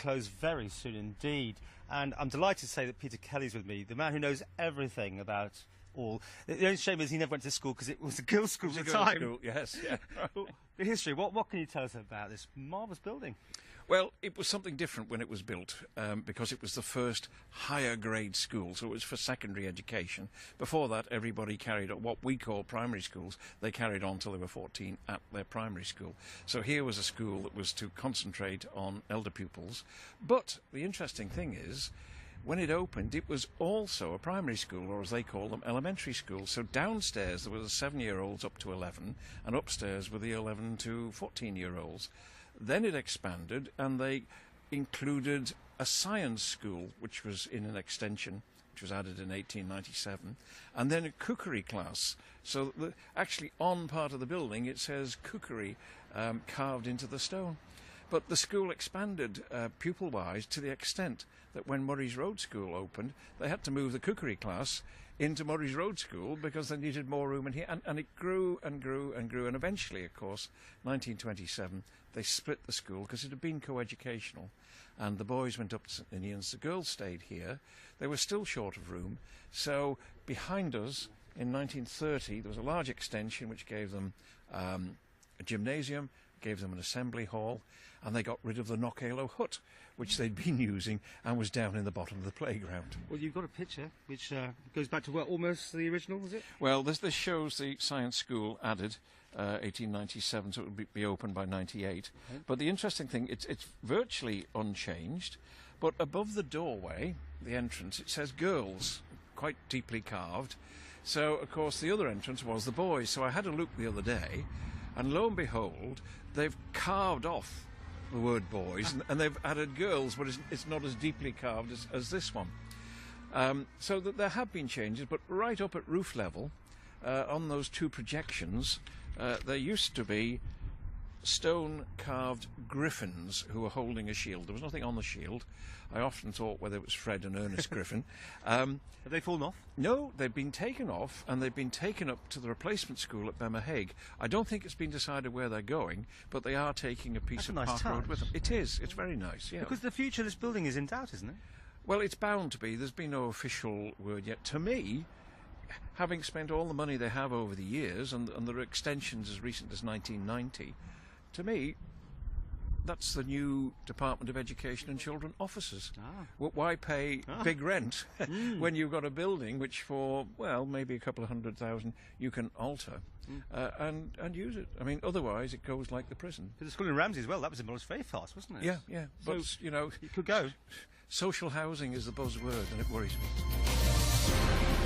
close very soon indeed. And I'm delighted to say that Peter Kelly's with me, the man who knows everything about all. The only shame is he never went to school because it was a girls' school at the time. School, yes, yeah. The history, what can you tell us about this marvellous building? Well, it was something different when it was built because it was the first higher grade school, so it was for secondary education. Before that, everybody carried on what we call primary schools. They carried on till they were 14 at their primary school. So here was a school that was to concentrate on elder pupils. But the interesting thing is, when it opened, it was also a primary school, or as they call them, elementary school. So downstairs there were the 7-year-olds up to 11, and upstairs were the 11 to 14-year-olds. Then it expanded, and they included a science school, which was in an extension, which was added in 1897, and then a cookery class. So actually on part of the building it says cookery carved into the stone. But the school expanded pupil-wise to the extent that when Murray's Road School opened, they had to move the cookery class into Murray's Road School because they needed more room in here. And it grew and grew and grew. And eventually, of course, 1927, they split the school because it had been co-educational. And the boys went up to St Ninian's, the girls stayed here. They were still short of room. So behind us, in 1930, there was a large extension which gave them a gymnasium, gave them an assembly hall, and they got rid of the Knockalo hut, which they'd been using and was down in the bottom of the playground. Well, you've got a picture which goes back to almost the original, was it? Well, this shows the science school added 1897, so it would be open by 98. Okay. But the interesting thing, it's virtually unchanged, but above the doorway, the entrance, it says girls, quite deeply carved. So, of course, the other entrance was the boys. So I had a look the other day, and lo and behold, they've carved off the word boys, and they've added girls, but it's not as deeply carved as this one. So that there have been changes, but right up at roof level, on those two projections, there used to be stone-carved griffins who were holding a shield. There was nothing on the shield. I often thought whether it was Fred and Ernest Griffin. Have they fallen off? No, they've been taken off, and they've been taken up to the replacement school at Bemmerhaig. I don't think it's been decided where they're going, but they are taking a piece of Park Road with them. It is. It's very nice, yeah. Because the future of this building is in doubt, isn't it? Well, it's bound to be. There's been no official word yet. To me, having spent all the money they have over the years, and there are extensions as recent as 1990, to me, that's the new Department of Education and Children officers. Why pay big rent when you've got a building which for, well, maybe a couple of 100,000 you can alter and use it? I mean, otherwise it goes like the prison. But the school in Ramsey as well, that was demolished very fast, wasn't it? Yeah, yeah. So but, you know, it could go. Social housing is the buzzword, and it worries me.